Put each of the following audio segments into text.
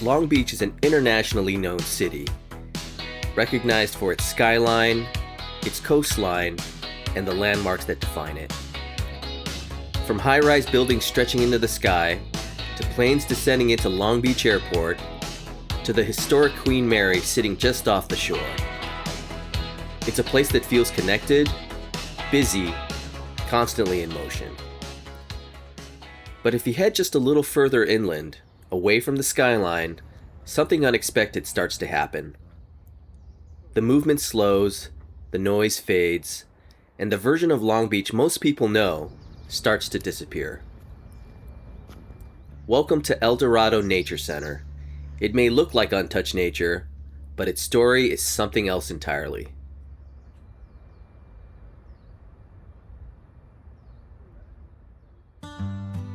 Long Beach is an internationally known city, recognized for its skyline, its coastline, and the landmarks that define it. From high-rise buildings stretching into the sky, to planes descending into Long Beach Airport, to the historic Queen Mary sitting just off the shore. It's a place that feels connected, busy, constantly in motion. But if you head just a little further inland, away from the skyline, something unexpected starts to happen. The movement slows, the noise fades, and the version of Long Beach most people know starts to disappear. Welcome to Dorado Nature Center. It may look like untouched nature, but its story is something else entirely.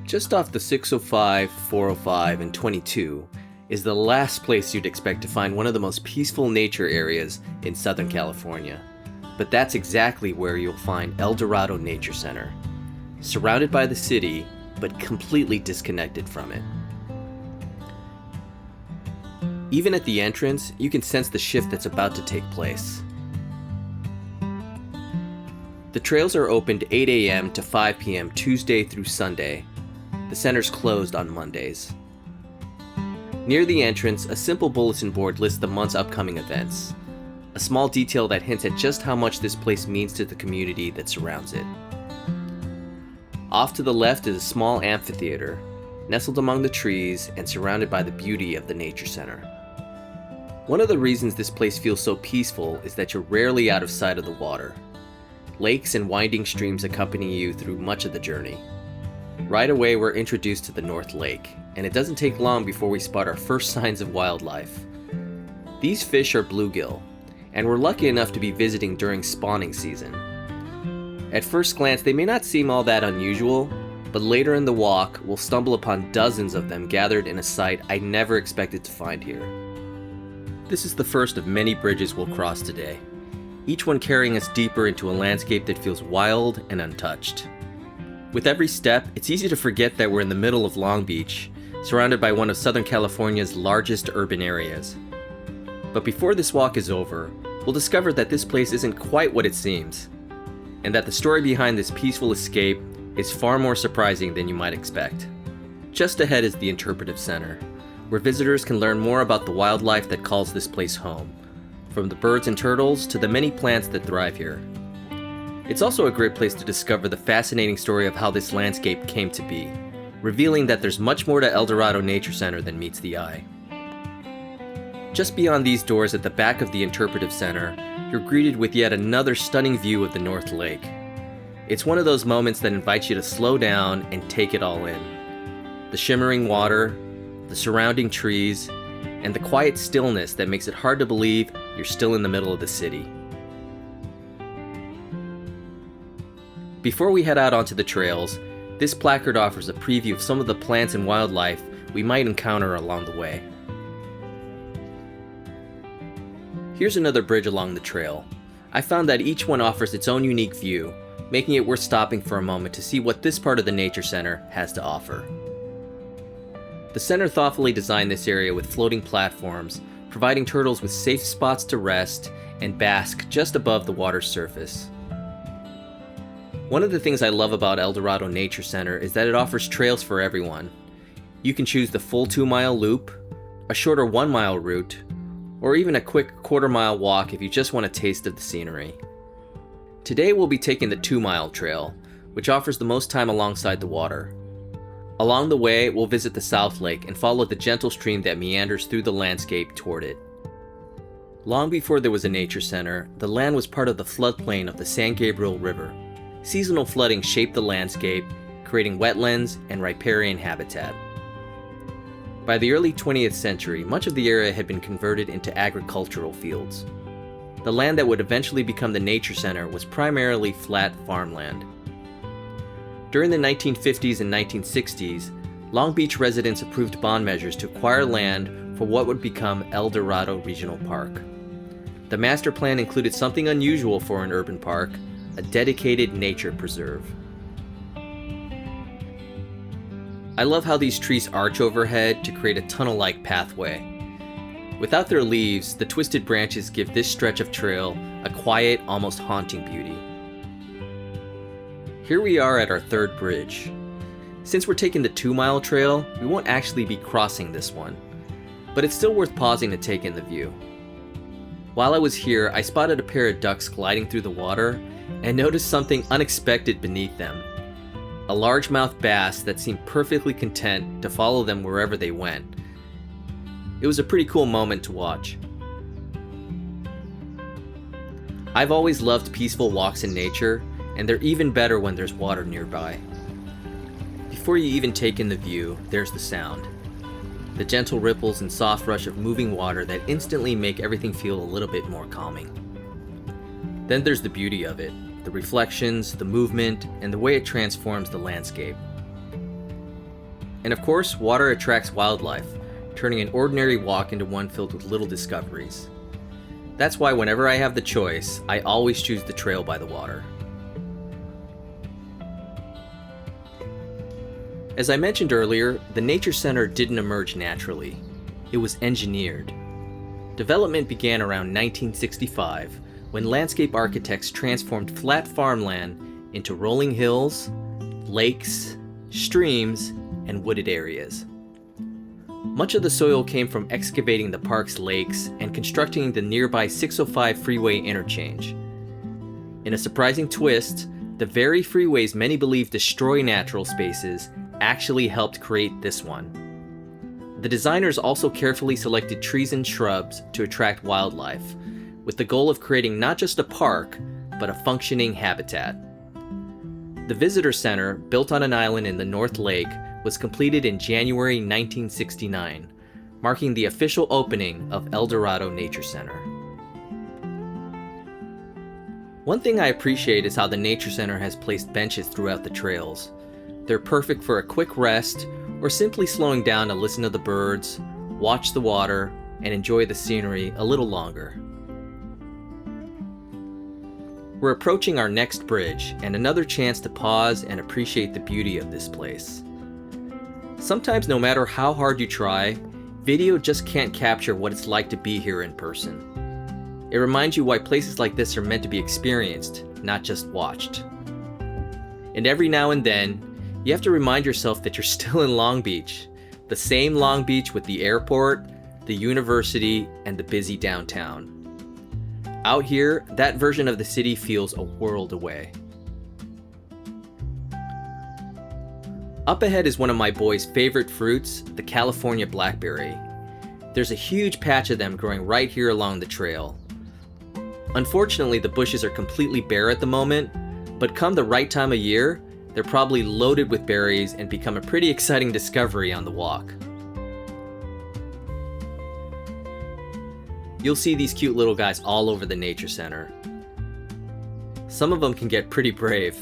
Just off the 605, 405, and 22 is the last place you'd expect to find one of the most peaceful nature areas in Southern California. But that's exactly where you'll find Dorado Nature Center, surrounded by the city, but completely disconnected from it. Even at the entrance, you can sense the shift that's about to take place. The trails are opened 8 a.m. to 5 p.m. Tuesday through Sunday. The center's closed on Mondays. Near the entrance, a simple bulletin board lists the month's upcoming events, a small detail that hints at just how much this place means to the community that surrounds it. Off to the left is a small amphitheater, nestled among the trees and surrounded by the beauty of the Nature Center. One of the reasons this place feels so peaceful is that you're rarely out of sight of the water. Lakes and winding streams accompany you through much of the journey. Right away, we're introduced to the North Lake, and it doesn't take long before we spot our first signs of wildlife. These fish are bluegill, and we're lucky enough to be visiting during spawning season. At first glance, they may not seem all that unusual, but later in the walk, we'll stumble upon dozens of them gathered in a site I never expected to find here. This is the first of many bridges we'll cross today, each one carrying us deeper into a landscape that feels wild and untouched. With every step, it's easy to forget that we're in the middle of Long Beach, surrounded by one of Southern California's largest urban areas. But before this walk is over, we'll discover that this place isn't quite what it seems, and that the story behind this peaceful escape is far more surprising than you might expect. Just ahead is the Interpretive Center, where visitors can learn more about the wildlife that calls this place home, from the birds and turtles to the many plants that thrive here. It's also a great place to discover the fascinating story of how this landscape came to be, revealing that there's much more to Dorado Nature Center than meets the eye. Just beyond these doors at the back of the Interpretive Center, you're greeted with yet another stunning view of the North Lake. It's one of those moments that invites you to slow down and take it all in. The shimmering water, the surrounding trees, and the quiet stillness that makes it hard to believe you're still in the middle of the city. Before we head out onto the trails, this placard offers a preview of some of the plants and wildlife we might encounter along the way. Here's another bridge along the trail. I found that each one offers its own unique view, making it worth stopping for a moment to see what this part of the Nature Center has to offer. The center thoughtfully designed this area with floating platforms, providing turtles with safe spots to rest and bask just above the water's surface. One of the things I love about Dorado Nature Center is that it offers trails for everyone. You can choose the full 2-mile loop, a shorter 1-mile route, or even a quick quarter-mile walk if you just want a taste of the scenery. Today we'll be taking the 2-mile trail, which offers the most time alongside the water. Along the way, we'll visit the South Lake and follow the gentle stream that meanders through the landscape toward it. Long before there was a nature center, the land was part of the floodplain of the San Gabriel River. Seasonal flooding shaped the landscape, creating wetlands and riparian habitat. By the early 20th century, much of the area had been converted into agricultural fields. The land that would eventually become the Nature Center was primarily flat farmland. During the 1950s and 1960s, Long Beach residents approved bond measures to acquire land for what would become El Dorado Regional Park. The master plan included something unusual for an urban park, a dedicated nature preserve. I love how these trees arch overhead to create a tunnel-like pathway. Without their leaves, the twisted branches give this stretch of trail a quiet, almost haunting beauty. Here we are at our third bridge. Since we're taking the 2-mile trail, we won't actually be crossing this one, but it's still worth pausing to take in the view. While I was here, I spotted a pair of ducks gliding through the water and noticed something unexpected beneath them. A largemouth bass that seemed perfectly content to follow them wherever they went. It was a pretty cool moment to watch. I've always loved peaceful walks in nature, and they're even better when there's water nearby. Before you even take in the view, there's the sound. The gentle ripples and soft rush of moving water that instantly make everything feel a little bit more calming. Then there's the beauty of it, the reflections, the movement, and the way it transforms the landscape. And of course, water attracts wildlife, turning an ordinary walk into one filled with little discoveries. That's why whenever I have the choice, I always choose the trail by the water. As I mentioned earlier, the Nature Center didn't emerge naturally. It was engineered. Development began around 1965, when landscape architects transformed flat farmland into rolling hills, lakes, streams, and wooded areas. Much of the soil came from excavating the park's lakes and constructing the nearby 605 freeway interchange. In a surprising twist, the very freeways many believe destroy natural spaces actually helped create this one. The designers also carefully selected trees and shrubs to attract wildlife, with the goal of creating not just a park, but a functioning habitat. The visitor center, built on an island in the North Lake, was completed in January 1969, marking the official opening of Dorado Nature Center. One thing I appreciate is how the Nature Center has placed benches throughout the trails. They're perfect for a quick rest or simply slowing down to listen to the birds, watch the water, and enjoy the scenery a little longer. We're approaching our next bridge and another chance to pause and appreciate the beauty of this place. Sometimes no matter how hard you try, video just can't capture what it's like to be here in person. It reminds you why places like this are meant to be experienced, not just watched. And every now and then, you have to remind yourself that you're still in Long Beach, the same Long Beach with the airport, the university, and the busy downtown. Out here, that version of the city feels a world away. Up ahead is one of my boy's favorite fruits, the California blackberry. There's a huge patch of them growing right here along the trail. Unfortunately, the bushes are completely bare at the moment, but come the right time of year, they're probably loaded with berries and become a pretty exciting discovery on the walk. You'll see these cute little guys all over the Nature Center. Some of them can get pretty brave.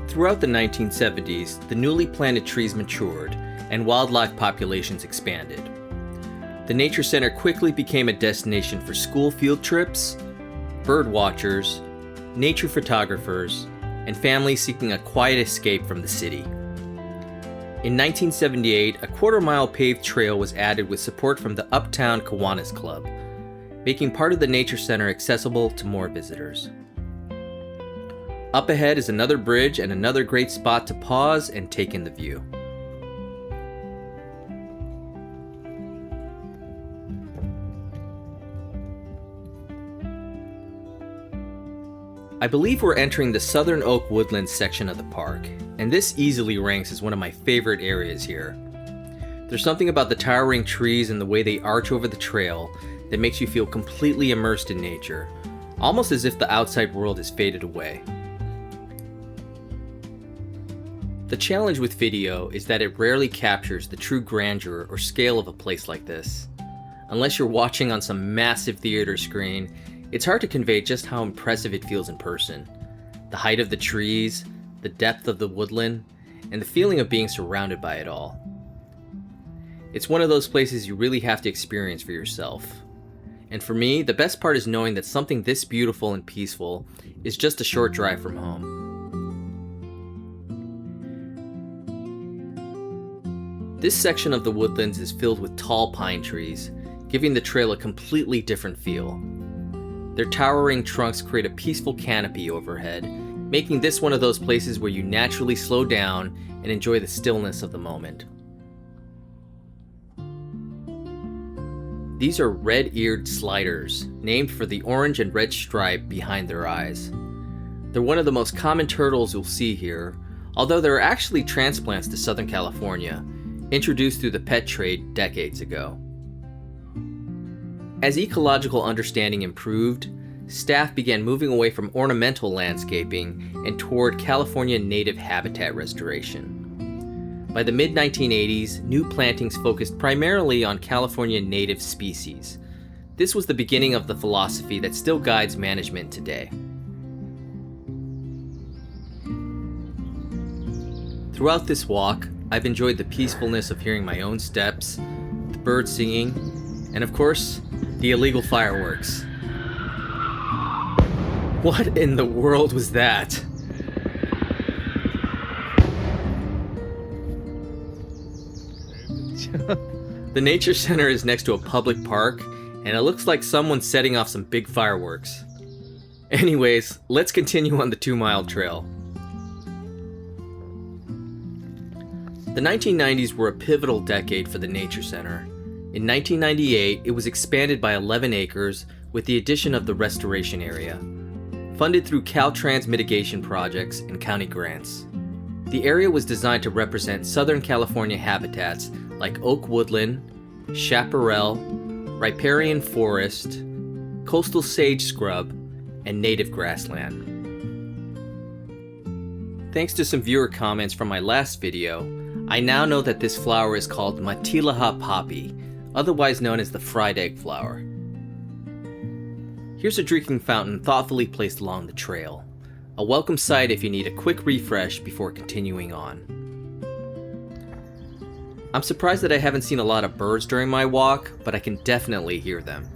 Throughout the 1970s, the newly planted trees matured and wildlife populations expanded. The Nature Center quickly became a destination for school field trips, bird watchers, nature photographers, and families seeking a quiet escape from the city. In 1978, a quarter-mile paved trail was added with support from the Uptown Kiwanis Club, making part of the Nature Center accessible to more visitors. Up ahead is another bridge and another great spot to pause and take in the view. I believe we're entering the Southern Oak Woodland section of the park, and this easily ranks as one of my favorite areas here. There's something about the towering trees and the way they arch over the trail that makes you feel completely immersed in nature, almost as if the outside world has faded away. The challenge with video is that it rarely captures the true grandeur or scale of a place like this. Unless you're watching on some massive theater screen, it's hard to convey just how impressive it feels in person. The height of the trees, the depth of the woodland, and the feeling of being surrounded by it all. It's one of those places you really have to experience for yourself. And for me, the best part is knowing that something this beautiful and peaceful is just a short drive from home. This section of the Woodlands is filled with tall pine trees, giving the trail a completely different feel. Their towering trunks create a peaceful canopy overhead, making this one of those places where you naturally slow down and enjoy the stillness of the moment. These are red-eared sliders, named for the orange and red stripe behind their eyes. They're one of the most common turtles you'll see here, although they're actually transplants to Southern California, introduced through the pet trade decades ago. As ecological understanding improved, staff began moving away from ornamental landscaping and toward California native habitat restoration. By the mid-1980s, new plantings focused primarily on California native species. This was the beginning of the philosophy that still guides management today. Throughout this walk, I've enjoyed the peacefulness of hearing my own steps, the birds singing, and of course, the illegal fireworks. What in the world was that? The Nature Center is next to a public park, and it looks like someone's setting off some big fireworks. Anyways, let's continue on the 2-mile trail. The 1990s were a pivotal decade for the Nature Center. In 1998, it was expanded by 11 acres with the addition of the restoration area, funded through Caltrans mitigation projects and county grants. The area was designed to represent Southern California habitats like oak woodland, chaparral, riparian forest, coastal sage scrub, and native grassland. Thanks to some viewer comments from my last video, I now know that this flower is called Matilaha poppy, otherwise known as the fried egg flower. Here's a drinking fountain thoughtfully placed along the trail, a welcome sight if you need a quick refresh before continuing on. I'm surprised that I haven't seen a lot of birds during my walk, but I can definitely hear them.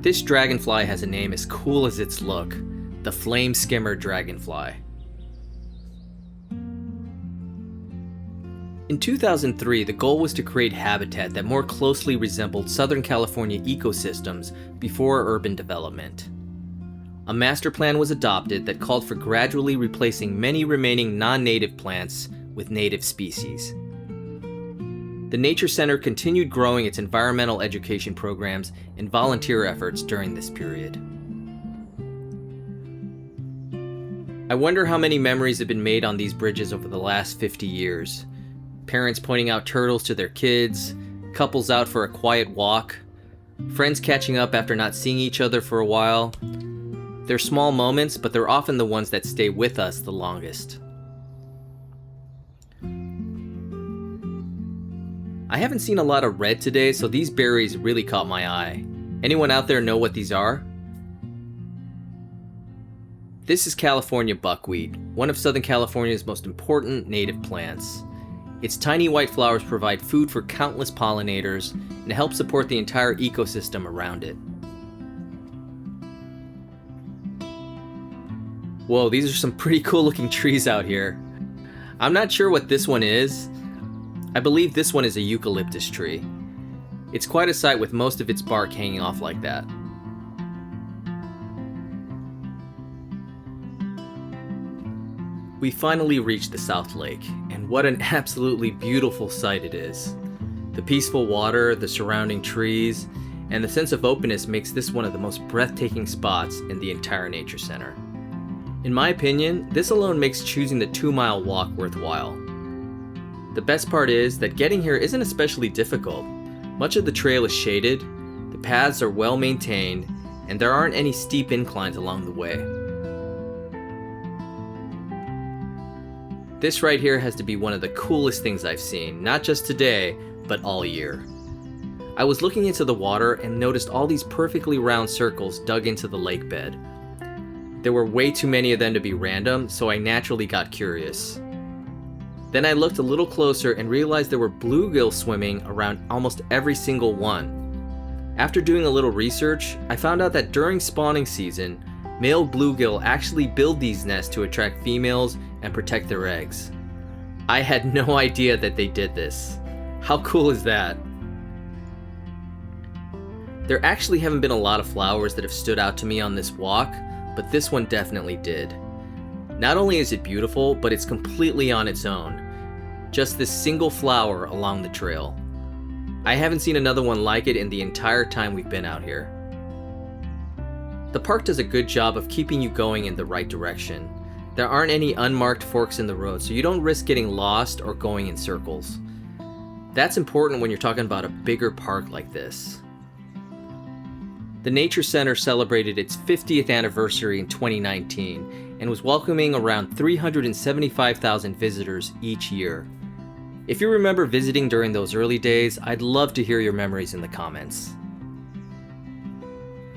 This dragonfly has a name as cool as its look, the flame skimmer dragonfly. In 2003, the goal was to create habitat that more closely resembled Southern California ecosystems before urban development. A master plan was adopted that called for gradually replacing many remaining non-native plants with native species. The Nature Center continued growing its environmental education programs and volunteer efforts during this period. I wonder how many memories have been made on these bridges over the last 50 years. Parents pointing out turtles to their kids, couples out for a quiet walk, friends catching up after not seeing each other for a while. They're small moments, but they're often the ones that stay with us the longest. I haven't seen a lot of red today, so these berries really caught my eye. Anyone out there know what these are? This is California buckwheat, one of Southern California's most important native plants. Its tiny white flowers provide food for countless pollinators and help support the entire ecosystem around it. Whoa, these are some pretty cool looking trees out here. I'm not sure what this one is. I believe this one is a eucalyptus tree. It's quite a sight with most of its bark hanging off like that. We finally reached the South Lake, and what an absolutely beautiful sight it is. The peaceful water, the surrounding trees, and the sense of openness makes this one of the most breathtaking spots in the entire Nature Center. In my opinion, this alone makes choosing the 2-mile walk worthwhile. The best part is that getting here isn't especially difficult. Much of the trail is shaded, the paths are well maintained, and there aren't any steep inclines along the way. This right here has to be one of the coolest things I've seen, not just today, but all year. I was looking into the water and noticed all these perfectly round circles dug into the lake bed. There were way too many of them to be random, so I naturally got curious. Then I looked a little closer and realized there were bluegill swimming around almost every single one. After doing a little research, I found out that during spawning season, Male bluegill actually build these nests to attract females and protect their eggs. I had no idea that they did this. How cool is that? There actually haven't been a lot of flowers that have stood out to me on this walk, but this one definitely did. Not only is it beautiful, but it's completely on its own. Just this single flower along the trail. I haven't seen another one like it in the entire time we've been out here. The park does a good job of keeping you going in the right direction. There aren't any unmarked forks in the road, so you don't risk getting lost or going in circles. That's important when you're talking about a bigger park like this. The Nature Center celebrated its 50th anniversary in 2019 and was welcoming around 375,000 visitors each year. If you remember visiting during those early days, I'd love to hear your memories in the comments.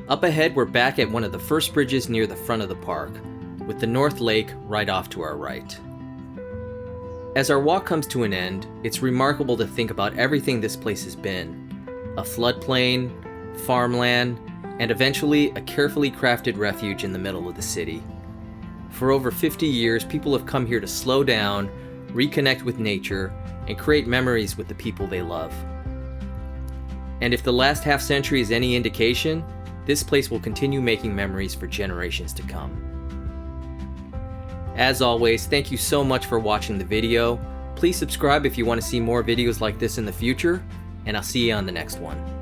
Up ahead, we're back at one of the first bridges near the front of the park, with the North Lake right off to our right. As our walk comes to an end, it's remarkable to think about everything this place has been. A floodplain, farmland, and eventually a carefully crafted refuge in the middle of the city. For over 50 years, people have come here to slow down, reconnect with nature, and create memories with the people they love. And if the last half century is any indication, this place will continue making memories for generations to come. As always, thank you so much for watching the video. Please subscribe if you want to see more videos like this in the future, and I'll see you on the next one.